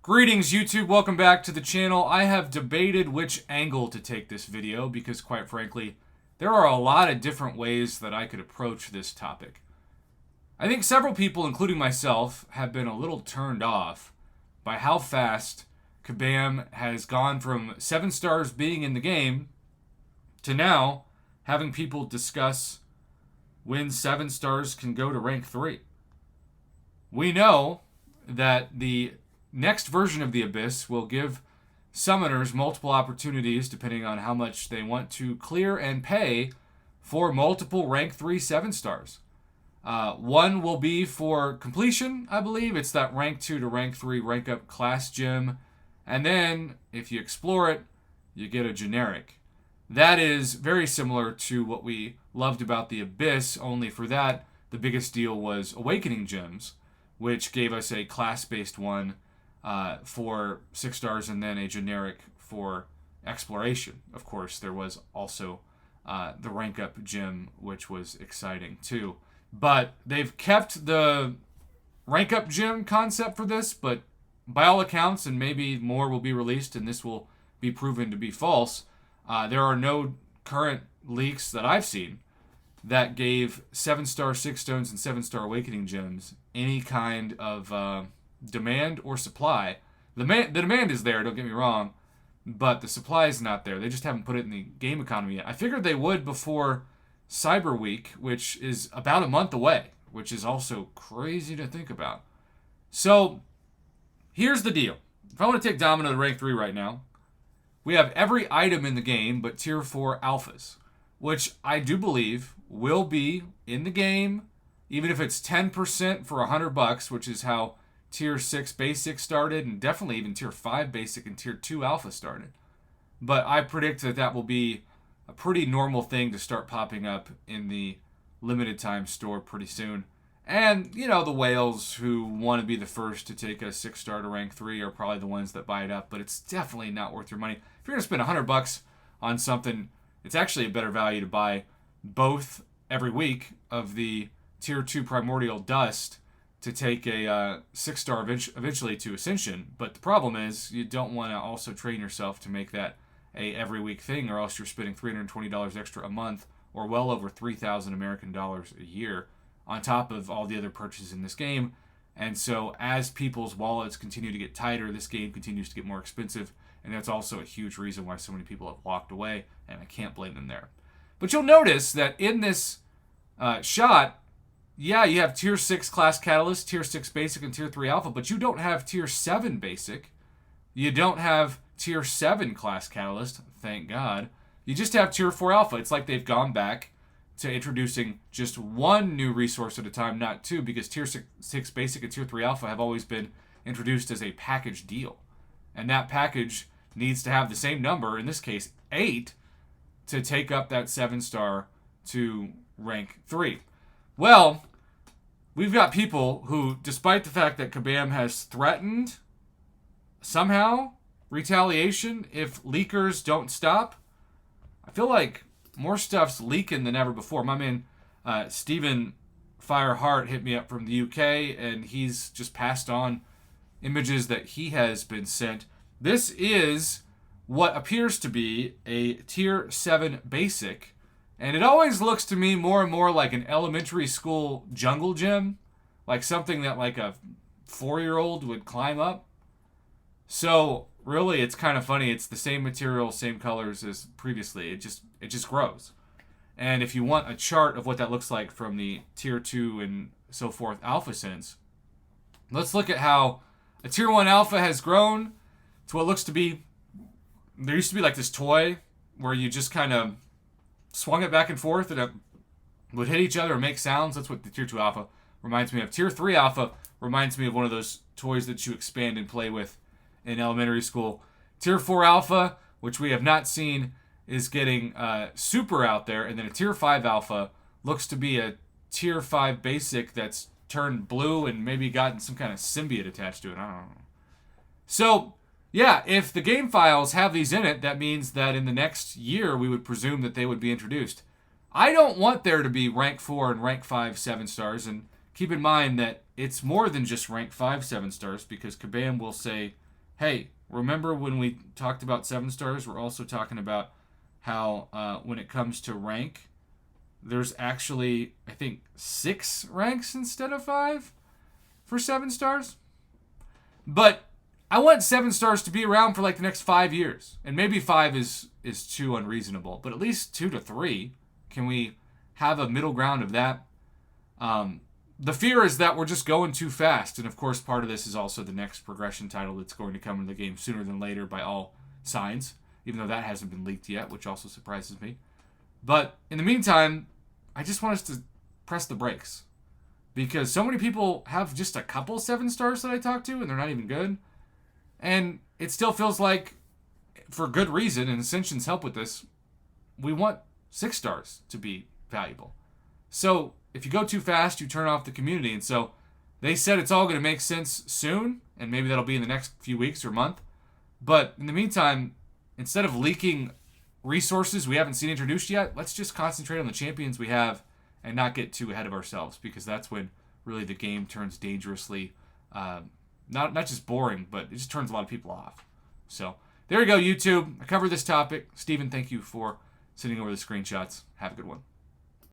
Greetings YouTube, welcome back to the channel. I have debated which angle to take this video because quite frankly, there are a lot of different ways that I could approach this topic. I think several people, including myself, have been a little turned off by how fast Kabam has gone from 7 stars being in the game to now having people discuss when 7 stars can go to rank 3. We know that the next version of the Abyss will give summoners multiple opportunities depending on how much they want to clear and pay for multiple rank 3 7 stars. One will be for completion, I believe. It's that rank 2 to rank 3 rank up class gem. And then, if you explore it, you get a generic. That is very similar to what we loved about the Abyss, only for that, the biggest deal was Awakening Gems, which gave us a class-based one for 6 stars and then a generic for exploration. Of course, there was also the rank up gem, which was exciting too. But they've kept the rank up gem concept for this, but by all accounts, and maybe more will be released and this will be proven to be false, there are no current leaks that I've seen that gave 7-star 6 stones and 7-star awakening gems any kind of demand or supply. The demand is there, don't get me wrong, but the supply is not there. They just haven't put it in the game economy yet. I figured they would before Cyber Week, which is about a month away, which is also crazy to think about. So, here's the deal. If I want to take Domino to rank 3 right now, we have every item in the game but tier 4 alphas, which I do believe will be in the game, even if it's 10% for $100, which is how Tier 6 Basic started, and definitely even Tier 5 Basic and Tier 2 Alpha started. But I predict that that will be a pretty normal thing to start popping up in the limited time store pretty soon. And, you know, the whales who want to be the first to take a 6-star to rank 3 are probably the ones that buy it up, but it's definitely not worth your money. If you're going to spend $100 on something, it's actually a better value to buy both every week of the Tier 2 Primordial Dust to take a 6-star eventually to Ascension. But the problem is you don't want to also train yourself to make that a every week thing, or else you're spending $320 extra a month, or well over 3,000 American dollars a year, on top of all the other purchases in this game. And so as people's wallets continue to get tighter, this game continues to get more expensive, and that's also a huge reason why so many people have walked away, and I can't blame them there. But you'll notice that in this shot, yeah, you have Tier 6 Class Catalyst, Tier 6 Basic, and Tier 3 Alpha, but you don't have Tier 7 Basic. You don't have Tier 7 Class Catalyst, thank God. You just have Tier 4 Alpha. It's like they've gone back to introducing just one new resource at a time, not two, because Tier 6 Basic and Tier 3 Alpha have always been introduced as a package deal. And that package needs to have the same number, in this case 8, to take up that 7-star to rank 3. Well, we've got people who, despite the fact that Kabam has threatened somehow retaliation if leakers don't stop, I feel like more stuff's leaking than ever before. My man Stephen Firehart hit me up from the UK, and he's just passed on images that he has been sent. This is what appears to be a Tier 7 Basic, and it always looks to me more and more like an elementary school jungle gym, like something that like a 4-year-old would climb up. So really, it's kind of funny. It's the same material, same colors as previously. It just grows. And if you want a chart of what that looks like from the Tier 2 and so forth Alpha sense, let's look at how a Tier 1 Alpha has grown to what looks to be, there used to be like this toy where you just kind of swung it back and forth and it would hit each other and make sounds. That's what the Tier 2 Alpha reminds me of. Tier 3 Alpha reminds me of one of those toys that you expand and play with in elementary school. Tier 4 Alpha, which we have not seen, is getting super out there. And then a Tier 5 Alpha looks to be a Tier 5 Basic that's turned blue and maybe gotten some kind of symbiote attached to it. I don't know. So, yeah, if the game files have these in it, that means that in the next year we would presume that they would be introduced. I don't want there to be rank 4 and rank 5 7 stars, and keep in mind that it's more than just rank 5 7 stars, because Kabam will say hey, remember when we talked about 7 stars? We're also talking about how when it comes to rank, there's actually, I think, 6 ranks instead of 5 for 7 stars. But I want 7 stars to be around for like the next 5 years. And maybe 5 is too unreasonable, but at least 2 to 3. Can we have a middle ground of that? The fear is that we're just going too fast. And of course, part of this is also the next progression title that's going to come into the game sooner than later by all signs, even though that hasn't been leaked yet, which also surprises me. But in the meantime, I just want us to press the brakes, because so many people have just a couple 7 stars that I talk to, and they're not even good. And it still feels like, for good reason, and Ascension's help with this, we want 6 stars to be valuable. So if you go too fast, you turn off the community. And so they said it's all going to make sense soon, and maybe that'll be in the next few weeks or month. But in the meantime, instead of leaking resources we haven't seen introduced yet, let's just concentrate on the champions we have and not get too ahead of ourselves, because that's when really the game turns dangerously, not just boring, but it just turns a lot of people off. So there you go, YouTube. I covered this topic. Steven, thank you for sending over the screenshots. Have a good one.